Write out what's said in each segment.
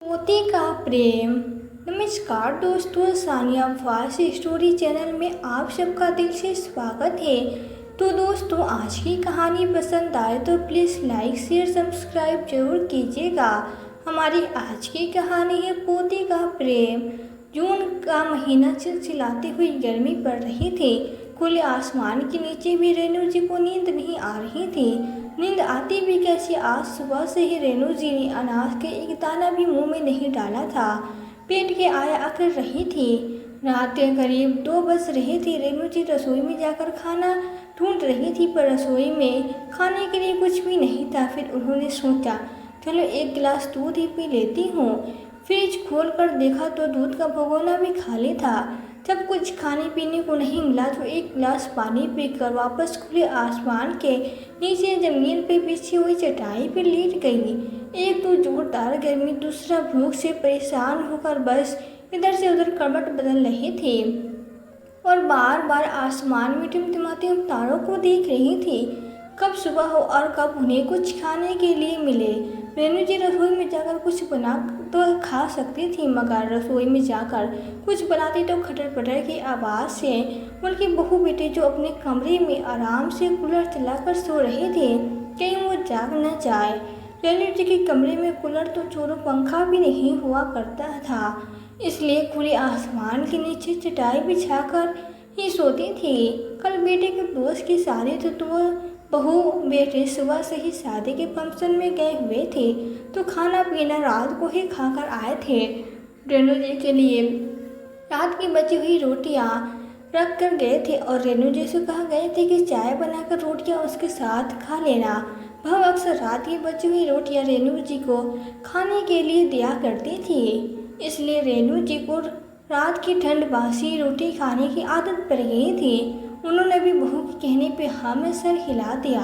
पोते का प्रेम। नमस्कार दोस्तों, सानिया फास्ट स्टोरी चैनल में आप सबका दिल से स्वागत है। तो दोस्तों, आज की कहानी पसंद आए तो प्लीज़ लाइक शेयर सब्सक्राइब जरूर कीजिएगा। हमारी आज की कहानी है पोते का प्रेम। जून का महीना चिलचिलाती हुई गर्मी पड़ रही थी। खुले आसमान के नीचे भी रेणु जी को नींद नहीं आ रही थी। नींद आती भी कैसे, आज सुबह से ही रेणु जी ने अनाज के एक दाना भी मुंह में नहीं डाला था। पेट के आया कर रही थी। रात के करीब 2 बज रहे थे। रेणु जी रसोई में जाकर खाना ढूंढ रही थी, पर रसोई में खाने के लिए कुछ भी नहीं था। फिर उन्होंने सोचा, चलो एक गिलास दूध ही पी लेती हूँ। फ्रिज खोल कर देखा तो दूध का भगोना भी खाली था। जब कुछ खाने पीने को नहीं मिला तो एक गिलास पानी पीकर वापस खुले आसमान के नीचे जमीन पे बिछी हुई चटाई पर लेट गई। एक तो जोरदार गर्मी, दूसरा भूख से परेशान होकर बस इधर से उधर करवट बदल रही थी और बार बार आसमान में टिमटिमाते तारों को देख रही थी। कब सुबह हो और कब उन्हें कुछ खाने के लिए मिले। रेणु जी रसोई में जाकर कुछ बना तो खा सकती थी, मगर रसोई में जाकर कुछ बनाती तो खटर पटर की आवाज़ से उनके बहू बेटे जो अपने कमरे में आराम से कूलर चलाकर सो रहे थे, कहीं वो जाग न जाए। रेणु जी के कमरे में कूलर तो छोड़ो, पंखा भी नहीं हुआ करता था, इसलिए खुले आसमान के नीचे चटाई बिछाकर ही सोती थी। कल बेटे के दोस्त की शादी थी तो वो बहू बेटे सुबह से ही शादी के फंक्शन में गए हुए थे, तो खाना पीना रात को ही खाकर आए थे। रेणु जी के लिए रात की बची हुई रोटियां रख कर गए थे और रेणु जी से कहा गए थे कि चाय बनाकर रोटियां उसके साथ खा लेना। वह अक्सर रात की बची हुई रोटियां रेणु जी को खाने के लिए दिया करती थी, इसलिए रेणु जी को रात की ठंड बासी रोटी खाने की आदत पड़ गई थी। उन्होंने भी बहू के कहने पे हाँ में सर हिला दिया।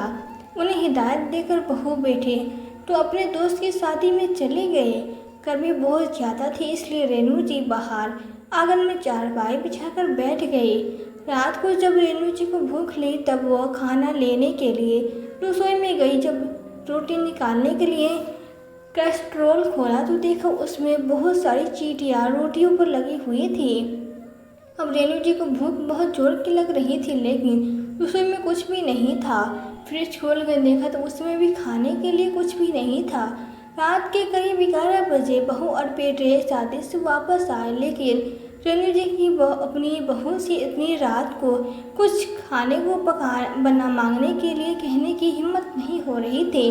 उन्हें हिदायत देकर बहू बेटे तो अपने दोस्त की शादी में चले गए। गर्मी बहुत ज़्यादा थी, इसलिए रेणु जी बाहर आंगन में चारपाई बिछाकर बैठ गई। रात को जब रेणु जी को भूख लगी तब वह खाना लेने के लिए रसोई में गई। जब रोटी निकालने के लिए कैस्ट्रोल खोला तो देखा उसमें बहुत सारी चींटियाँ रोटियों पर लगी हुई थी। अब रेणु जी को भूख बहुत जोर की लग रही थी, लेकिन रसोई में कुछ भी नहीं था। फ्रिज खोल कर देखा तो उसमें भी खाने के लिए कुछ भी नहीं था। रात के करीब 11 बजे बहू और बेटे शादी से वापस आए, लेकिन रेणु जी की अपनी बहू से इतनी रात को कुछ खाने को बना मांगने के लिए कहने की हिम्मत नहीं हो रही थी,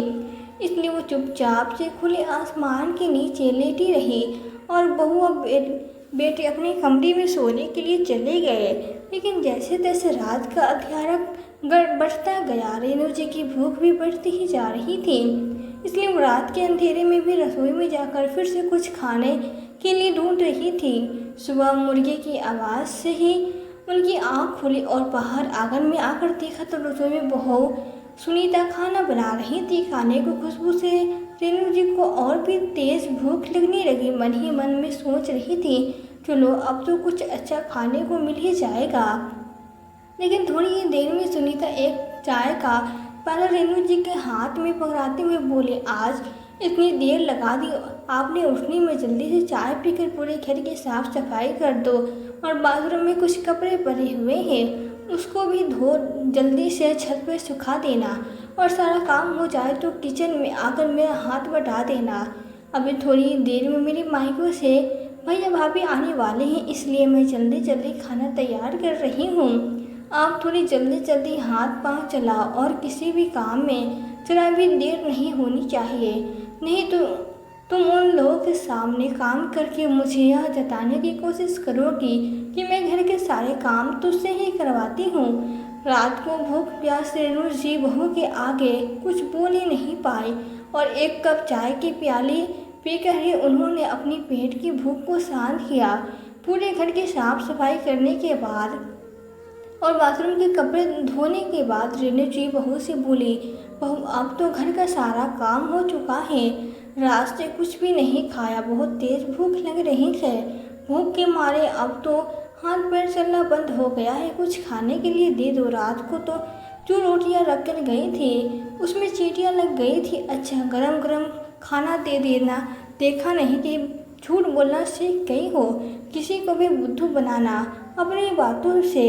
इसलिए वो चुपचाप से खुले आसमान के नीचे लेटी रही और बहू और बेटे अपने कमरे में सोने के लिए चले गए। लेकिन जैसे तैसे रात का अंधियारा बढ़ता गया, रेणु जी की भूख भी बढ़ती ही जा रही थी, इसलिए वो रात के अंधेरे में भी रसोई में जाकर फिर से कुछ खाने के लिए ढूंढ रही थी। सुबह मुर्गे की आवाज़ से ही उनकी आँख खुली और बाहर आंगन में आकर देखा तो रसोई में बहू सुनीता खाना बना रही थी। खाने को खुशबू से रेणु जी को और भी तेज भूख लगने लगी। मन ही मन में सोच रही थी, चलो अब तो कुछ अच्छा खाने को मिल ही जाएगा। लेकिन थोड़ी ही देर में सुनीता एक चाय का प्याला रेणु जी के हाथ में पकड़ाते हुए बोले, आज इतनी देर लगा दी आपने उठने में, जल्दी से चाय पीकर पूरे घर की साफ सफाई कर दो और बाथरूम में कुछ कपड़े पड़े हुए हैं उसको भी धो जल्दी से छत पर सुखा देना और सारा काम हो जाए तो किचन में आकर मेरा हाथ बटा देना। अभी थोड़ी देर में मेरे मायकों से भैया भाभी आने वाले हैं, इसलिए मैं जल्दी जल्दी खाना तैयार कर रही हूँ। आप थोड़ी जल्दी जल्दी हाथ पांव चलाओ और किसी भी काम में जरा भी देर नहीं होनी चाहिए, नहीं तो तुम उन लोगों के सामने काम करके मुझे यह जताने की कोशिश करोगी कि मैं घर के सारे काम तुझसे ही करवाती हूँ। रात को भूख प्यास रेणु जी बहू के आगे कुछ बोल ही नहीं पाई और एक कप चाय की प्याली पीकर ही उन्होंने अपनी पेट की भूख को शांत किया। पूरे घर की साफ सफाई करने के बाद और बाथरूम के कपड़े धोने के बाद रेणु जी बहू से बोली, बहू अब तो घर का सारा काम हो चुका है, रात से कुछ भी नहीं खाया, बहुत तेज भूख लग रही है। भूख के मारे अब तो हाथ पैर चलना बंद हो गया है, कुछ खाने के लिए दे दो। रात को तो जो रोटियां रख कर गई थी उसमें चींटियां लग गई थी, अच्छा गरम गरम खाना दे देना, देखा नहीं कि झूठ बोलना सीख गई हो, किसी को भी बुद्धू बनाना। अपनी बातों से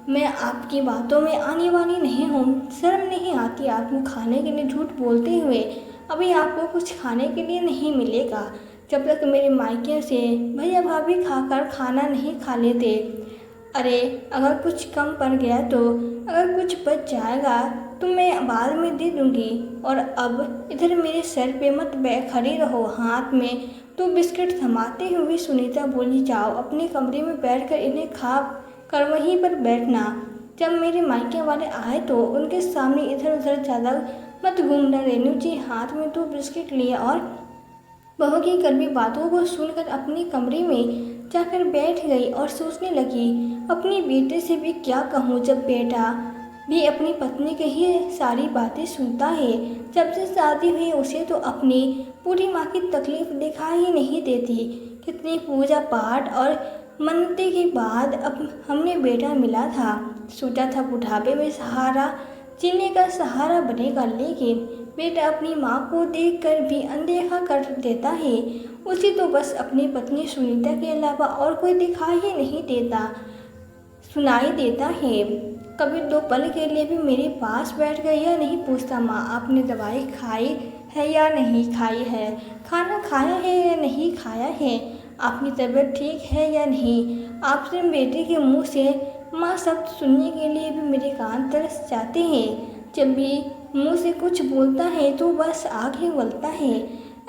मैं आपकी बातों में आने वाली नहीं हूँ। शर्म नहीं आती आपको खाने के लिए झूठ बोलते हुए? अभी आपको कुछ खाने के लिए नहीं मिलेगा जब तक मेरे मायके से भैया भाभी खाकर खाना नहीं खा लेते। अरे अगर कुछ कम पड़ गया तो, अगर कुछ बच जाएगा तो मैं बाद में दे दूंगी। और अब इधर मेरे सर पे मत खड़ी रहो, हाथ में तो बिस्किट थमाते हुए सुनीता बोली, जाओ अपने कमरे में बैठकर इन्हें खा कर वहीं पर बैठना। जब मेरे मायके वाले आए तो उनके सामने इधर उधर ज़्यादा मत घूमना। रेनू जी हाथ में तो बिस्किट लिया और बहू की कड़वी बातों को सुनकर अपने कमरे में जाकर बैठ गई और सोचने लगी, अपनी बेटे से भी क्या कहूँ जब बेटा भी अपनी पत्नी की ही सारी बातें सुनता है। जब से शादी हुई उसे तो अपनी पूरी माँ की तकलीफ दिखाई ही नहीं देती। कितनी पूजा पाठ और मन्नतें के बाद अब हमने बेटा मिला था। सोचा था बुढ़ापे में सहारा जीने का सहारा बनेगा, लेकिन बेटा अपनी माँ को देखकर भी अनदेखा कर देता है। उसे तो बस अपनी पत्नी सुनीता के अलावा और कोई दिखाई ही नहीं देता, सुनाई देता है। कभी दो पल के लिए भी मेरे पास बैठ कर यह नहीं पूछता, माँ आपने दवाई खाई है या नहीं खाई है, खाना खाया है या नहीं खाया है, आपकी तबीयत ठीक है या नहीं। आपसे बेटे के मुंह से माँ शब्द सुनने के लिए भी मेरे कान तरस जाते हैं। जब भी मुंह से कुछ बोलता है तो बस आग ही उगलता है।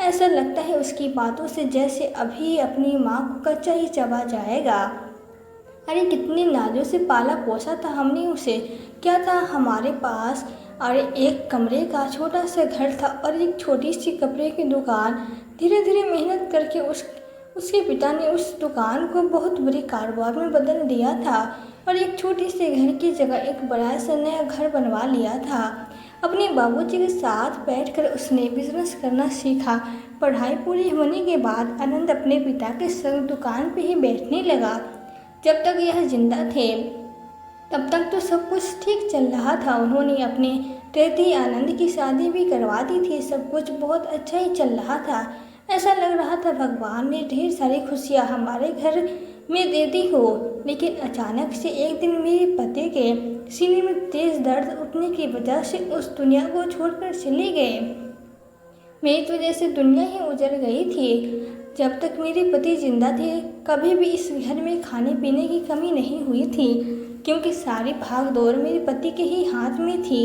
ऐसा लगता है उसकी बातों से जैसे अभी अपनी माँ को कच्चा ही चबा जाएगा। अरे कितनी नाजों से पाला पोसा था हमने उसे, क्या था हमारे पास? अरे एक कमरे का छोटा सा घर था और एक छोटी सी कपड़े की दुकान। धीरे धीरे मेहनत करके उसके पिता ने उस दुकान को बहुत बड़े कारोबार में बदल दिया था और एक छोटे से घर की जगह एक बड़ा सा नया घर बनवा लिया था। अपने बाबूजी के साथ बैठकर उसने बिजनेस करना सीखा। पढ़ाई पूरी होने के बाद आनंद अपने पिता के संग दुकान पे ही बैठने लगा। जब तक यह जिंदा थे तब तक तो सब कुछ ठीक चल रहा था। उन्होंने अपने रहते आनंद की शादी भी करवा दी थी। सब कुछ बहुत अच्छा ही चल रहा था। ऐसा लग रहा था भगवान ने ढेर सारी खुशियाँ हमारे घर में दे दी हो। लेकिन अचानक से एक दिन मेरे पति के सीने में तेज दर्द उठने की वजह से उस दुनिया को छोड़कर चले गए। मेरी तो जैसे दुनिया ही उजड़ गई थी। जब तक मेरे पति जिंदा थे कभी भी इस घर में खाने पीने की कमी नहीं हुई थी, क्योंकि सारी भाग दौड़ मेरे पति के ही हाथ में थी।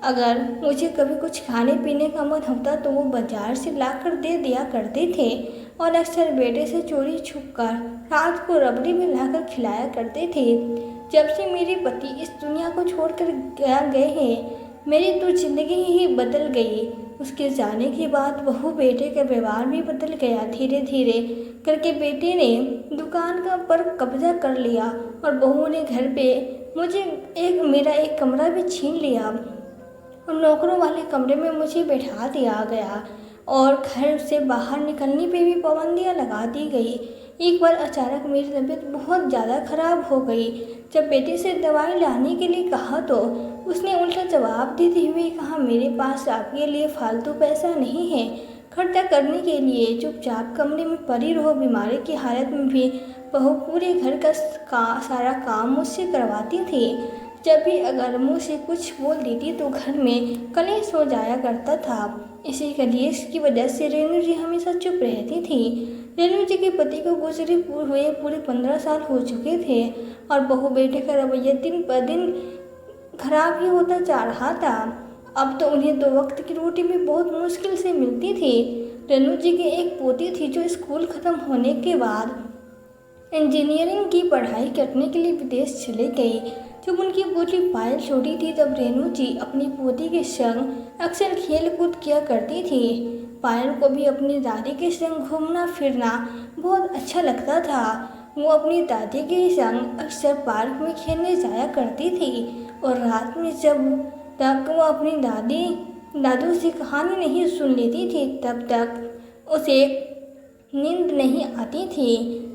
अगर मुझे कभी कुछ खाने पीने का मन होता तो वो बाजार से लाकर दे दिया करते थे और अक्सर बेटे से चोरी छुपकर रात को रबड़ी में लाकर खिलाया करते थे। जब से मेरे पति इस दुनिया को छोड़कर गए हैं मेरी तो जिंदगी ही बदल गई। उसके जाने के बाद बहू बेटे का व्यवहार भी बदल गया। धीरे धीरे करके बेटे ने दुकान का पर कब्जा कर लिया और बहू ने घर पे मेरा एक कमरा भी छीन लिया और नौकरों वाले कमरे में मुझे बैठा दिया गया और घर से बाहर निकलने पे भी पाबंदियाँ लगा दी गई। एक बार अचानक मेरी तबीयत बहुत ज़्यादा खराब हो गई। जब बेटे से दवाई लाने के लिए कहा तो उसने उल्टा जवाब देते हुए कहा, मेरे पास आपके लिए फालतू पैसा नहीं है खर्चा करने के लिए। चुपचाप कमरे में पड़ी रहो। बीमारी की हालत में भी बहू पूरे घर का सारा काम मुझसे करवाती थी। जब भी अगर मुँह से कुछ बोल देती तो घर में कलेश हो जाया करता था। इसी कलेश की वजह से रेणु जी हमेशा चुप रहती थी। रेणु जी के पति को गुजरे हुए पूरे 15 साल हो चुके थे और बहू बेटे का रवैया दिन पर दिन खराब ही होता जा रहा था। अब तो उन्हें 2 वक्त की रोटी भी बहुत मुश्किल से मिलती थी। रेणु जी की एक पोती थी जो स्कूल खत्म होने के बाद इंजीनियरिंग की पढ़ाई करने के लिए विदेश चले गई। जब उनकी पोती पायल छोटी थी तब रेणु जी अपनी पोती के संग अक्सर खेल कूद किया करती थी। पायल को भी अपनी दादी के संग घूमना फिरना बहुत अच्छा लगता था। वो अपनी दादी के संग अक्सर पार्क में खेलने जाया करती थी और रात में जब तक वो अपनी दादू से कहानी नहीं सुन लेती थी तब तक उसे नींद नहीं आती थी।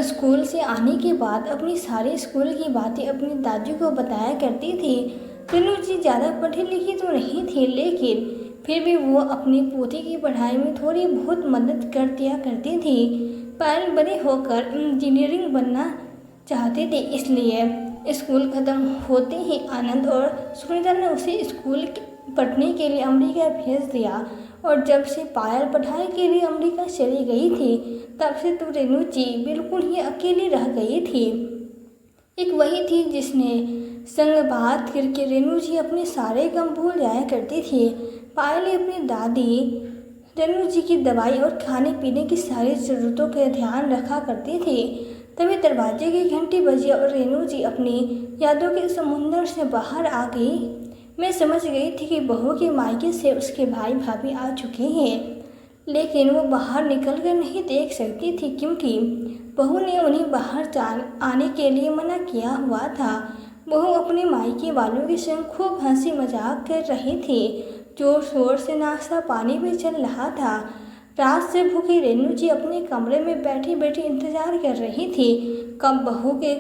स्कूल से आने के बाद अपनी सारी स्कूल की बातें अपनी दादी को बताया करती थी। रेणु जी ज़्यादा पढ़ी लिखी तो नहीं थी, लेकिन फिर भी वो अपनी पोती की पढ़ाई में थोड़ी बहुत मदद कर दिया करती थी। पायल बड़े होकर इंजीनियरिंग बनना चाहते थे, इसलिए स्कूल खत्म होते ही आनंद और सुनीता ने उसे स्कूल पढ़ने के लिए अमेरिका भेज दिया। और जब से पायल पढ़ाई के लिए अमेरिका चली गई थी, तब से तो रेणु जी बिल्कुल ही अकेली रह गई थी। एक वही थी जिसने संग बात करके रेणु जी अपने सारे गम भूल जाया करती थी। पायल अपनी दादी रेणु जी की दवाई और खाने पीने की सारी ज़रूरतों का ध्यान रखा करती थी। तभी दरवाजे की घंटी बजी और रेणु जी अपनी यादों के समुंदर से बाहर आ गई। मैं समझ गई थी कि बहू के मायके से उसके भाई भाभी आ चुके हैं, लेकिन वो बाहर निकल कर नहीं देख सकती थी, क्योंकि बहू ने उन्हें बाहर आने के लिए मना किया हुआ था। बहू अपने मायके वालों के संग खूब हंसी मजाक कर रही थी। जोर शोर से नाश्ता पानी भी चल रहा था। रात से भूखी रेणु जी अपने कमरे में बैठी बैठी इंतजार कर रही थी, कब बहू के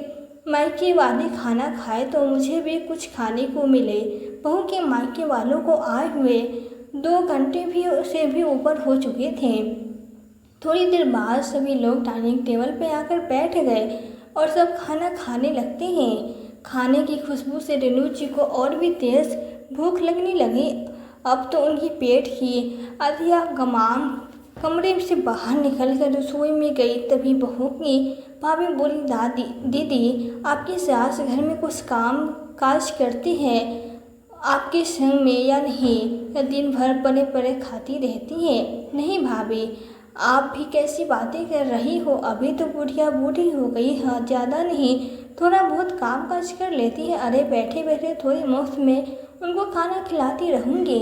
मायके वाले खाना खाए तो मुझे भी कुछ खाने को मिले। बहू के मायके वालों को आए हुए 2 घंटे भी से भी ऊपर हो चुके थे। थोड़ी देर बाद सभी लोग डाइनिंग टेबल पर आकर बैठ गए और सब खाना खाने लगते हैं। खाने की खुशबू से रेणु जी को और भी तेज भूख लगने लगी। अब तो उनकी पेट की अतिया गमाम कमरे से बाहर निकलकर रसोई में गई। तभी बहू की भाभी बोली, दीदी आपकी सास घर में कुछ काम काज करती है आपके संग में या नहीं, या दिन भर पले पले खाती रहती है? नहीं भाभी, आप भी कैसी बातें कर रही हो, अभी तो बुढ़िया बूढ़ी हो गई है, ज़्यादा नहीं थोड़ा बहुत काम काज कर लेती है। अरे बैठे बैठे थोड़ी मुफ्त में उनको खाना खिलाती रहूँगी।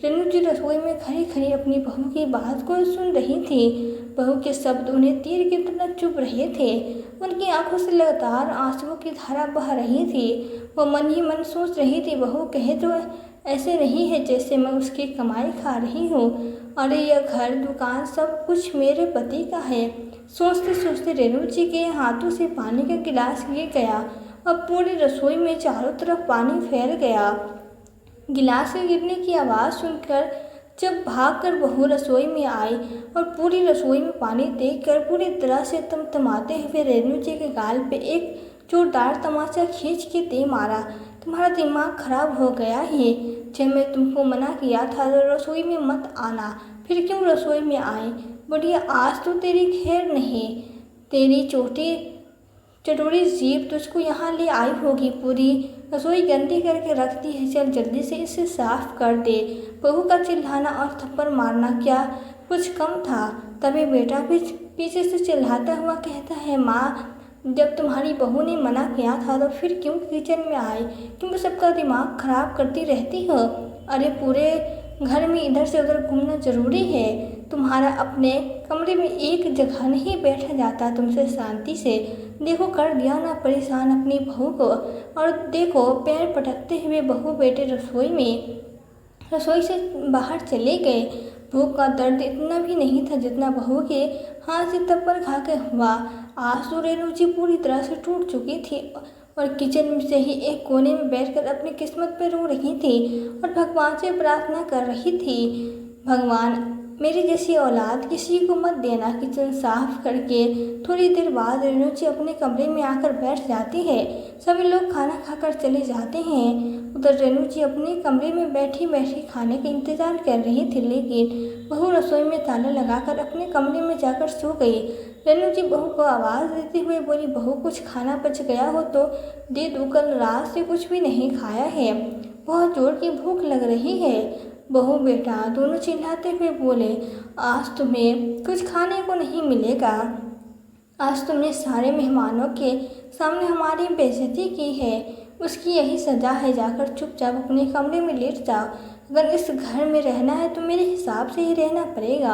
रेणु जी रसोई में खड़ी खड़ी अपनी बहू की बात को सुन रही थी। बहू के शब्द उन्हें तीर की तरह चुभ रहे थे। उनकी आंखों से लगातार आंसुओं की धारा बह रही थी। वो मन ही मन सोच रही थी, बहू कहे तो ऐसे नहीं है जैसे मैं उसकी कमाई खा रही हूँ। अरे यह घर दुकान सब कुछ मेरे पति का है। सोचते सोचते रेणु जी के हाथों से पानी का गिलास गिर गया। अब पूरी रसोई में चारों तरफ पानी फैल गया। गिलास के गिरने की आवाज़ सुनकर जब भागकर बहू रसोई में आई और पूरी रसोई में पानी देखकर पूरी तरह से तमतमाते हुए रेणु जी के गाल पे एक जोरदार तमाचा खींच के दे मारा। तुम्हारा दिमाग खराब हो गया है? जब मैं तुमको मना किया था तो रसोई में मत आना, फिर क्यों रसोई में आए? बढ़िया, आज तो तेरी खैर नहीं, तेरी चटोरी जीभ तुझको यहाँ ले आई होगी। पूरी रसोई गंदी करके रखती है, चल जल्दी से इसे साफ कर दे। बहू का चिल्लाना और थप्पड़ मारना क्या कुछ कम था? तभी बेटा भी पीछे से चिल्लाता हुआ कहता है, माँ जब तुम्हारी बहू ने मना किया था तो फिर क्यों किचन में आए? क्यों सबका दिमाग खराब करती रहती हो? अरे पूरे घर में इधर से उधर घूमना जरूरी है? तुम्हारा अपने कमरे में एक जगह नहीं बैठा जाता तुमसे शांति से? देखो कर दिया ना परेशान अपनी बहू को। और देखो पैर पटकते हुए बहू बेटे रसोई से बाहर चले गए। भूख का दर्द इतना भी नहीं था जितना बहू के हाथ से थप्पड़ खा के हुआ। आज तो रेणु जी पूरी तरह से टूट चुकी थी और किचन में से ही एक कोने में बैठकर अपनी किस्मत पर रो रही थी और भगवान से प्रार्थना कर रही थी, भगवान मेरी जैसी औलाद किसी को मत देना। किचन साफ करके थोड़ी देर बाद रेणु जी अपने कमरे में आकर बैठ जाती है। सभी लोग खाना खाकर चले जाते हैं। उधर रेणु जी अपने कमरे में बैठी बैठी खाने का इंतजार कर रही थी, लेकिन बहू रसोई में ताला लगाकर अपने कमरे में जाकर सो गई। रेणु जी बहू को आवाज़ देते हुए बोली, बहू कुछ खाना बच गया हो तो दे दो, कल रात से कुछ भी नहीं खाया है, बहुत जोर की भूख लग रही है। बहू बेटा दोनों चिल्लाते हुए बोले, आज तुम्हें कुछ खाने को नहीं मिलेगा। आज तुमने सारे मेहमानों के सामने हमारी बेइज्जती की है, उसकी यही सज़ा है। जाकर चुपचाप अपने कमरे में लेट जाओ। अगर इस घर में रहना है तो मेरे हिसाब से ही रहना पड़ेगा,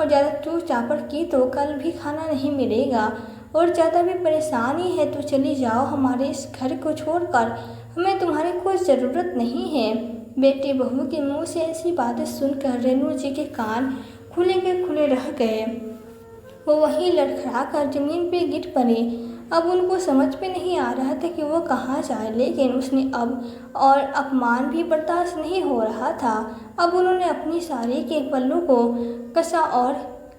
और ज़्यादा चूर चापड़ की तो कल भी खाना नहीं मिलेगा, और ज़्यादा भी परेशानी है तो चली जाओ हमारे इस घर को छोड़कर, हमें तुम्हारी कोई ज़रूरत नहीं है। बेटे बहू के मुंह से ऐसी बातें सुनकर रेणु जी के कान खुले के खुले रह गए। वो वहीं लड़खड़ा कर जमीन पे गिर पड़े। अब उनको समझ में नहीं आ रहा था कि वो कहाँ जाए, लेकिन उसने अब और अपमान भी बर्दाश्त नहीं हो रहा था। अब उन्होंने अपनी साड़ी के पल्लू को कसा और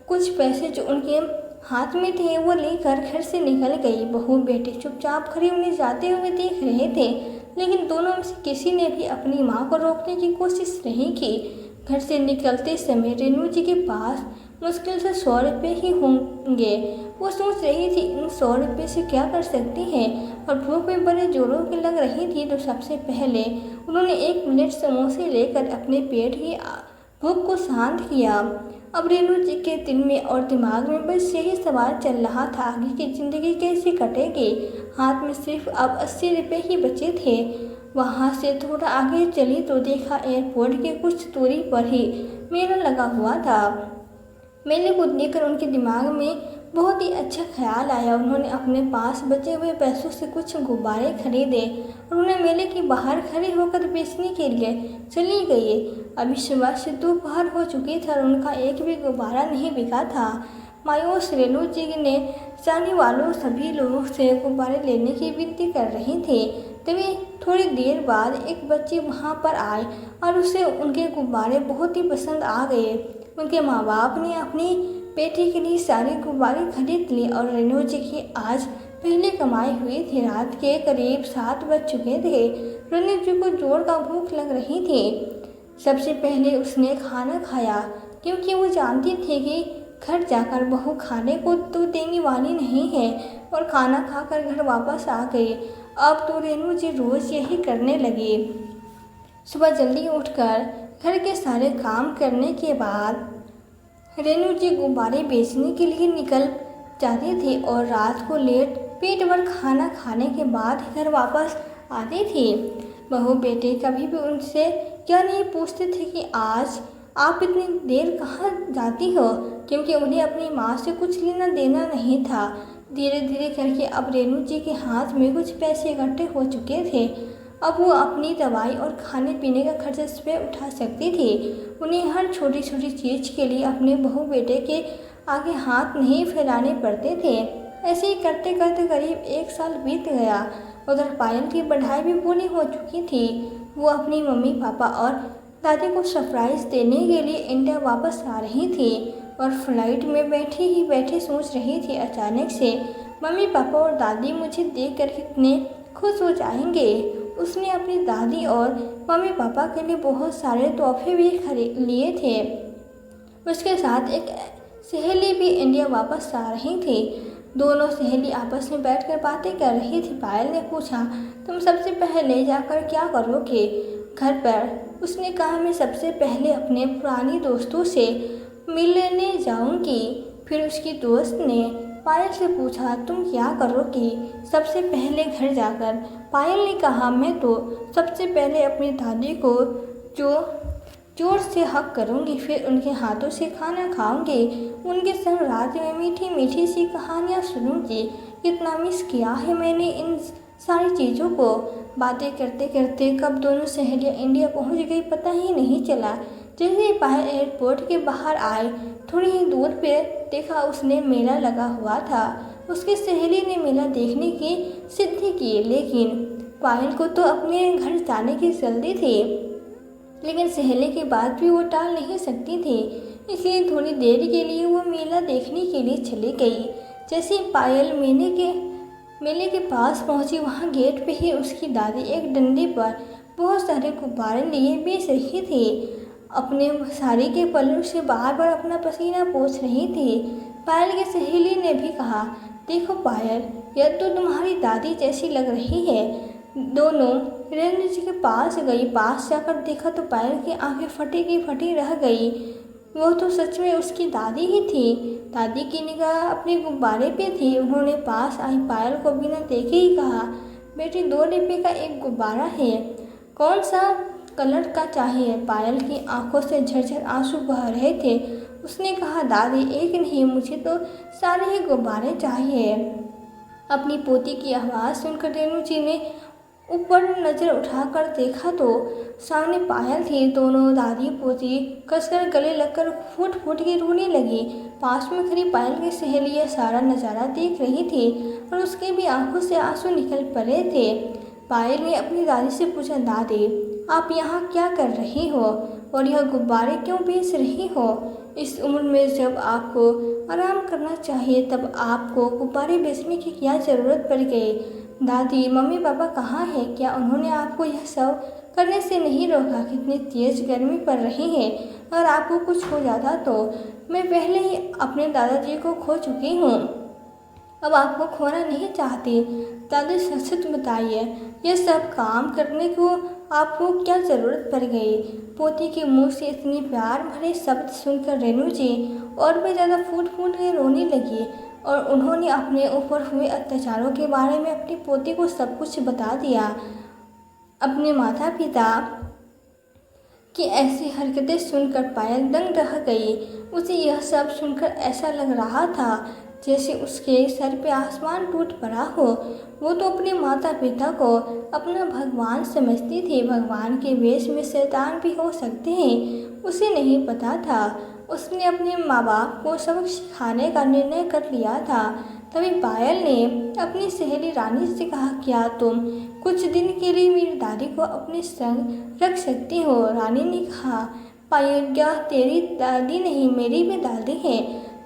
कुछ पैसे जो उनके हाथ में थे वो लेकर घर से निकल गई। बहू बेटे चुपचाप खड़े उन्हें जाते हुए देख रहे थे, लेकिन दोनों में से किसी ने भी अपनी माँ को रोकने की कोशिश नहीं की। घर से निकलते समय रेणु जी के पास मुश्किल से 100 रुपये ही होंगे। वो सोच रही थी इन 100 रुपये से क्या कर सकती है, और भूख भी बड़े जोरों की लग रही थी। तो सबसे पहले उन्होंने 1 प्लेट समोसे लेकर अपने पेट की भूख को शांत किया। अब रेणु जी के दिल में और दिमाग में बस यही सवाल चल रहा था, आगे की ज़िंदगी कैसे कटेगी। हाथ में सिर्फ अब 80 रुपये ही बचे थे। वहाँ से थोड़ा आगे चली तो देखा एयरपोर्ट के कुछ दूरी पर ही मेला लगा हुआ था। मेले को देखकर उनके दिमाग में बहुत ही अच्छा ख्याल आया। उन्होंने अपने पास बचे हुए पैसों से कुछ गुब्बारे खरीदे और उन्हें मेले के बाहर खड़े होकर बेचने के लिए चली गई। अभी सुबह से दोपहर हो चुकी थी और उनका एक भी गुब्बारा नहीं बिका था। मायूस रेणु जी ने जाने वालों सभी लोगों से गुब्बारे लेने की विनती कर रही थी। तभी थोड़ी देर बाद एक बच्ची वहाँ पर आए और उसे उनके गुब्बारे बहुत ही पसंद आ गए। उनके माँ बाप ने अपनी बेटी के लिए सारे गुब्बारे खरीद लिए और रेणु जी की आज पहले कमाई हुई थी। रात के करीब 7 बज चुके थे। रेणु जी को जोर का भूख लग रही थी। सबसे पहले उसने खाना खाया, क्योंकि वो जानती थी कि घर जाकर बहू खाने को तो देने वाली नहीं है, और खाना खाकर घर वापस आ गई। अब तो रेणु जी रोज़ यही करने लगी। सुबह जल्दी उठकर घर के सारे काम करने के बाद रेणु जी गुब्बारे बेचने के लिए निकल जाती थी और रात को लेट पेट भर खाना खाने के बाद घर वापस आती थी। बहू बेटे कभी भी उनसे क्या नहीं पूछते थे कि आज आप इतनी देर कहाँ जाती हो, क्योंकि उन्हें अपनी माँ से कुछ लेना देना नहीं था। धीरे धीरे करके अब रेणु जी के हाथ में कुछ पैसे इकट्ठे हो चुके थे। अब वो अपनी दवाई और खाने पीने का खर्चा स्वयं उठा सकती थी। उन्हें हर छोटी छोटी चीज़ के लिए अपने बहू बेटे के आगे हाथ नहीं फैलाने पड़ते थे। ऐसे ही करते करते करीब 1 साल बीत गया। उधर पायल की पढ़ाई भी पूरी हो चुकी थी। वो अपनी मम्मी पापा और दादी को सरप्राइज़ देने के लिए इंडिया वापस आ रही थी और फ्लाइट में बैठी सोच रही थी, अचानक से मम्मी पापा और दादी मुझे देख कर कितने खुश हो जाएंगे। उसने अपनी दादी और मम्मी पापा के लिए बहुत सारे तोहफे भी खरीद लिए थे। उसके साथ एक सहेली भी इंडिया वापस आ रही थी। दोनों सहेली आपस में बैठकर बातें कर रही थी। पायल ने पूछा, तुम सबसे पहले जाकर क्या करोगे घर पर? उसने कहा, मैं सबसे पहले अपने पुरानी दोस्तों से मिलने जाऊंगी। फिर उसकी दोस्त ने पायल से पूछा, तुम क्या करोगी सबसे पहले घर जाकर? पायल ने कहा, मैं तो सबसे पहले अपनी दादी को जोर से हक करूंगी, फिर उनके हाथों से खाना खाऊंगी, उनके संग रात में मीठी मीठी सी कहानियाँ सुनूंगी। इतना मिस किया है मैंने इन सारी चीज़ों को। बातें करते करते कब दोनों सहेलियाँ इंडिया पहुंच गई पता ही नहीं चला। जैसे ही पायल एयरपोर्ट के बाहर आए, थोड़ी ही दूर पे देखा उसने मेला लगा हुआ था। उसकी सहेली ने मेला देखने की सिद्धि की, लेकिन पायल को तो अपने घर जाने की जल्दी थी, लेकिन सहेली की बात भी वो टाल नहीं सकती थी। इसलिए थोड़ी देर के लिए वो मेला देखने के लिए चली गई। जैसे पायल मेले के पास पहुंची, वहाँ गेट पे ही उसकी दादी एक डंडे पर बहुत सारे गुब्बारे लिए बेच रही थी। अपने साड़ी के पल्लू से बार बार अपना पसीना पोंछ रही थी। पायल की सहेली ने भी कहा, देखो पायल, यह तो तुम्हारी दादी जैसी लग रही है। दोनों रेणु जी के पास गई। पास जाकर देखा तो पायल की आंखें फटी की फटी रह गई। वो तो सच में उसकी दादी ही थी। दादी की निगाह अपने गुब्बारे पे थी। उन्होंने पास आई पायल को बिना देखे ही कहा, बेटी 2 रुपये का एक गुब्बारा है, कौन सा कलर का चाहिए? पायल की आंखों से झरझर आंसू बह रहे थे। उसने कहा, दादी एक नहीं, मुझे तो सारे ही गुब्बारे चाहिए। अपनी पोती की आवाज़ सुनकर रेणु जी ने ऊपर नज़र उठाकर देखा तो सामने पायल थी। दोनों दादी पोती कसकर गले लगकर फूट फूट के रोने लगी। पास में खड़ी पायल की सहेली यह सारा नज़ारा देख रही थी और उसके भी आंखों से आंसू निकल पड़े थे। पायल ने अपनी दादी से पूछा, दादी आप यहाँ क्या कर रही हो और यह गुब्बारे क्यों बेच रही हो? इस उम्र में जब आपको आराम करना चाहिए तब आपको गुब्बारे बेचने की क्या ज़रूरत पड़ गई? दादी मम्मी पापा कहाँ हैं? क्या उन्होंने आपको यह सब करने से नहीं रोका? कितनी तेज़ गर्मी पड़ रही है, अगर आपको कुछ हो जाता तो? मैं पहले ही अपने दादाजी को खो चुकी हूँ, अब आपको खोना नहीं चाहती। दादी सच बताइए, यह सब काम करने को आपको क्या ज़रूरत पड़ गई? पोती के मुंह से इतनी प्यार भरे शब्द सुनकर रेणु जी और भी ज़्यादा फूट फूट के रोने लगी और उन्होंने अपने ऊपर हुए अत्याचारों के बारे में अपनी पोती को सब कुछ बता दिया। अपने माता पिता कि ऐसी हरकतें सुनकर पायल दंग रह गई। उसे यह सब सुनकर ऐसा लग रहा था जैसे उसके सर पे आसमान टूट पड़ा हो। वो तो अपने माता पिता को अपना भगवान समझती थी। भगवान के वेश में शैतान भी हो सकते हैं, उसे नहीं पता था। उसने अपने माँ बाप को सबक सिखाने का निर्णय कर लिया था। तभी पायल ने अपनी सहेली रानी से कहा, क्या तुम कुछ दिन के लिए मेरी दादी को अपने संग रख सकती हो? रानी ने कहा, पायल क्या तेरी दादी नहीं मेरी भी दादी है,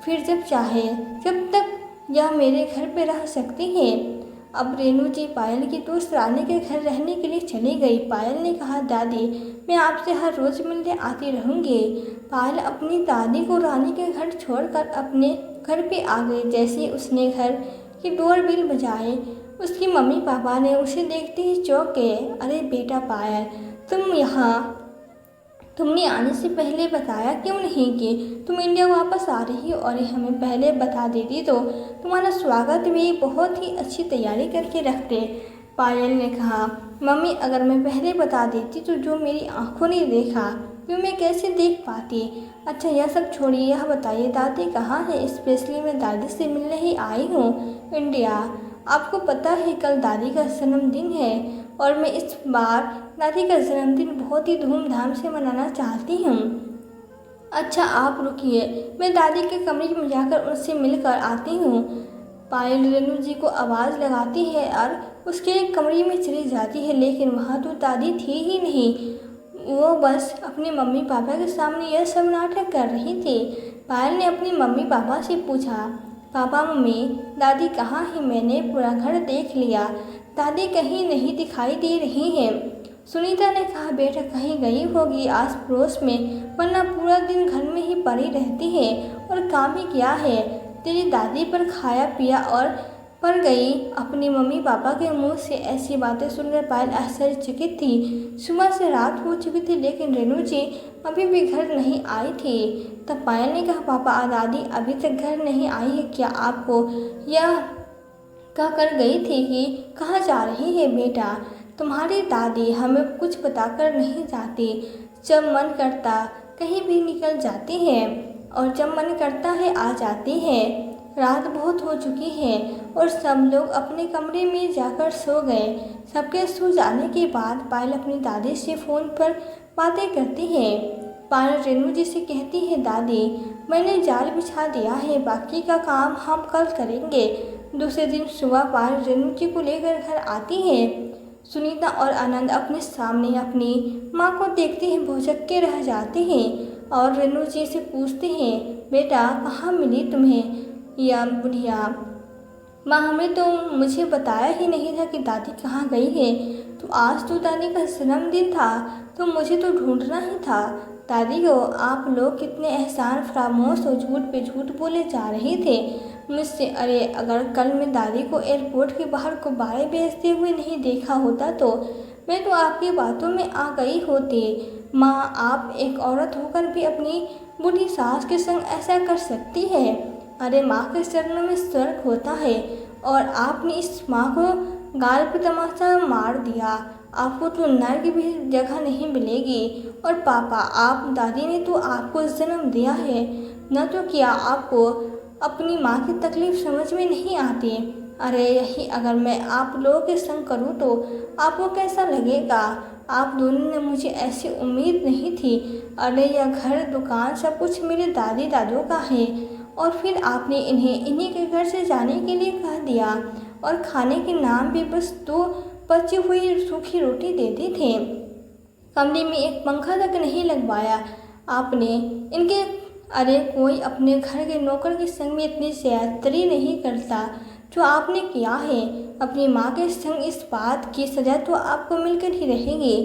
फिर जब चाहे जब तक यह मेरे घर पे रह सकती है। अब रेणु जी पायल की दोस्त रानी के घर रहने के लिए चली गई। पायल ने कहा, दादी मैं आपसे हर रोज़ मिलने आती रहूँगी। पायल अपनी दादी को रानी के घर छोड़कर अपने घर पे आ गई। जैसे उसने घर की डोरबेल बजाई, उसकी मम्मी पापा ने उसे देखते ही चौंक गए। अरे बेटा पायल, तुम यहाँ, तुमने आने से पहले बताया क्यों नहीं कि तुम इंडिया वापस आ रही हो? और हमें पहले बता देती तो तुम्हारा स्वागत भी बहुत ही अच्छी तैयारी करके रखते। पायल ने कहा, मम्मी अगर मैं पहले बता देती तो जो मेरी आंखों ने देखा वो मैं कैसे देख पाती? अच्छा यह सब छोड़िए, यह बताइए दादी कहाँ है? स्पेशली मैं दादी से मिलने ही आई हूँ इंडिया। आपको पता है कल दादी का जन्मदिन है और मैं इस बार दादी का जन्मदिन बहुत ही धूमधाम से मनाना चाहती हूँ। अच्छा आप रुकिए, मैं दादी के कमरे में जाकर उनसे मिलकर आती हूँ। पायल रेणु जी को आवाज़ लगाती है और उसके कमरे में चली जाती है, लेकिन वहाँ तो दादी थी ही नहीं। वो बस अपने मम्मी पापा के सामने यह सब नाटक कर रही थी। पायल ने अपनी मम्मी पापा से पूछा, पापा मम्मी दादी कहाँ है? मैंने पूरा घर देख लिया, दादी कहीं नहीं दिखाई दे रही है। सुनीता ने कहा, बेटा कहीं गई होगी आस पड़ोस में, वरना पूरा दिन घर में ही पड़ी रहती है और काम ही क्या है। तेरी दादी पर खाया पिया और पड़ गई। अपनी मम्मी पापा के मुंह से ऐसी बातें सुनकर पायल आश्चर्यचकित थी। सुबह से रात हो चुकी थी लेकिन रेणु जी अभी भी घर नहीं आई थी। तब पायल ने कहा, पापा दादी अभी तक घर नहीं आई है क्या? आपको यह कह कर गई थी कि कहाँ जा रही है बेटा? तुम्हारी दादी हमें कुछ बताकर नहीं जाती। जब मन करता कहीं भी निकल जाती है और जब मन करता है आ जाती है। रात बहुत हो चुकी है और सब लोग अपने कमरे में जाकर सो गए। सबके सो जाने के बाद पायल अपनी दादी से फ़ोन पर बातें करती है। पायल रेणु जी से कहती है, दादी मैंने जाल बिछा दिया है, बाकी का काम हम कल करेंगे। दूसरे दिन सुबह पायल रेणु जी को लेकर घर आती है। सुनीता और आनंद अपने सामने अपनी माँ को देखते ही भौचक्के रह जाते हैं और रेणु जी से पूछते हैं, बेटा कहाँ मिली तुम्हें या बुढ़िया? माँ हमें तो मुझे बताया ही नहीं था कि दादी कहाँ गई है। तो आज तो दादी का जन्मदिन था तो मुझे तो ढूंढना ही था। दादी को आप लोग कितने एहसान फरामोश और झूठ पे झूठ बोले जा रहे थे मुझसे। अरे अगर कल मैं दादी को एयरपोर्ट के बाहर गुब्बारे बेचते हुए नहीं देखा होता तो मैं तो आपकी बातों में आ गई होती। माँ आप एक औरत होकर भी अपनी बूढ़ी सास के संग ऐसा कर सकती है? अरे माँ के चरणों में स्वर्ग होता है और आपने इस माँ को गाल पे तमाचा मार दिया। आपको तो नर्क भी जगह नहीं मिलेगी। और पापा आप दादी ने तो आपको जन्म दिया है, न तो क्या आपको अपनी माँ की तकलीफ़ समझ में नहीं आती? अरे यही अगर मैं आप लोगों के संग करूँ तो आपको कैसा लगेगा? आप दोनों ने मुझे ऐसी उम्मीद नहीं थी। अरे यह घर दुकान सब कुछ मेरे दादी दादू का है और फिर आपने इन्हें इन्हीं के घर से जाने के लिए कह दिया और खाने के नाम भी बस 2 बची हुई सूखी रोटी दे दी थे। कमरे में एक पंखा तक नहीं लगवाया आपने इनके। अरे कोई अपने घर के नौकर के संग में इतनी ज्यादती नहीं करता जो आपने किया है। अपनी माँ के संग इस बात की सज़ा तो आपको मिलकर ही रहेगी।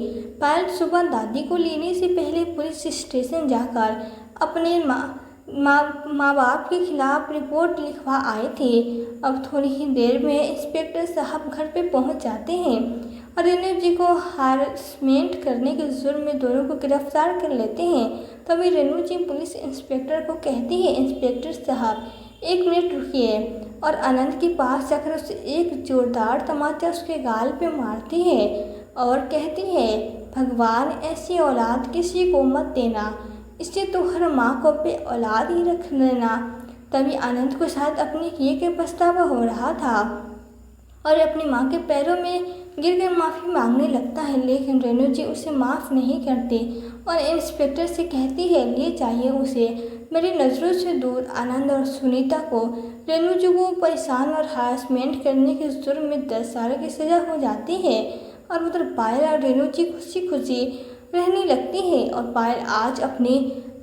पायल सुबह दादी को लेने से पहले पुलिस स्टेशन जाकर अपने माँ बाप के खिलाफ रिपोर्ट लिखवा आए थे। अब थोड़ी ही देर में इंस्पेक्टर साहब घर पे पहुंच जाते हैं और रेणु जी को हारसमेंट करने के जुर्म में दोनों को गिरफ्तार कर लेते हैं। तभी रेणु जी पुलिस इंस्पेक्टर को कहती है, इंस्पेक्टर साहब 1 मिनट रुकिए, और आनंद के पास जाकर उसे एक जोरदार तमाचा उसके गाल पे मारती है और कहती है, भगवान ऐसी औलाद किसी को मत देना, इससे तो हर माँ को अपनी औलाद ही रख लेना। तभी आनंद को शायद अपने किए के पछतावा हो रहा था और अपनी माँ के पैरों में गिरकर माफ़ी मांगने लगता है, लेकिन रेणु जी उसे माफ़ नहीं करती और इंस्पेक्टर से कहती है, ले जाइए उसे मेरी नज़रों से दूर। आनंद और सुनीता को रेणु जी को परेशान और हारसमेंट करने के जुर्म में 10 साल की सज़ा हो जाती है और उधर पायल और रेणु जी खुशी खुशी रहने लगती है। और पायल आज अपनी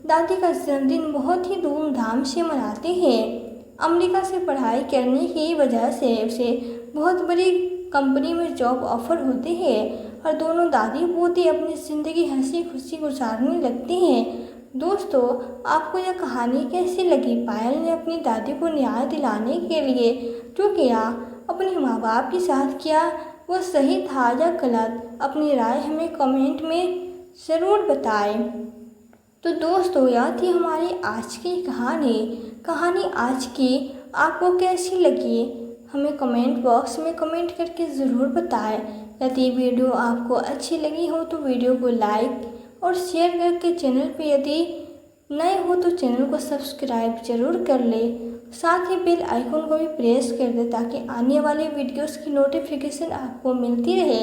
दादी का जन्मदिन बहुत ही धूमधाम से मनाती है। अमेरिका से पढ़ाई करने की वजह से उसे बहुत बड़ी कंपनी में जॉब ऑफर होती है और दोनों दादी पोती अपनी ज़िंदगी हंसी खुशी गुजारने लगती हैं। दोस्तों, आपको यह कहानी कैसी लगी? पायल ने अपनी दादी को न्याय दिलाने के लिए जो किया, अपने माँ बाप के साथ किया, वो सही था या गलत? अपनी राय हमें कमेंट में ज़रूर बताएं। तो दोस्तों, यह थी हमारी आज की कहानी आज की आपको कैसी लगी हमें कमेंट बॉक्स में कमेंट करके ज़रूर बताएं। यदि वीडियो आपको अच्छी लगी हो तो वीडियो को लाइक और शेयर करके चैनल पे यदि नए हो तो चैनल को सब्सक्राइब जरूर कर ले, साथ ही बेल आइकन को भी प्रेस कर दे ताकि आने वाले वीडियोस की नोटिफिकेशन आपको मिलती रहे।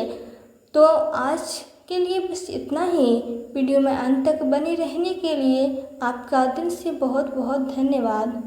तो आज के लिए बस इतना ही। वीडियो में अंत तक बने रहने के लिए आपका दिल से बहुत बहुत धन्यवाद।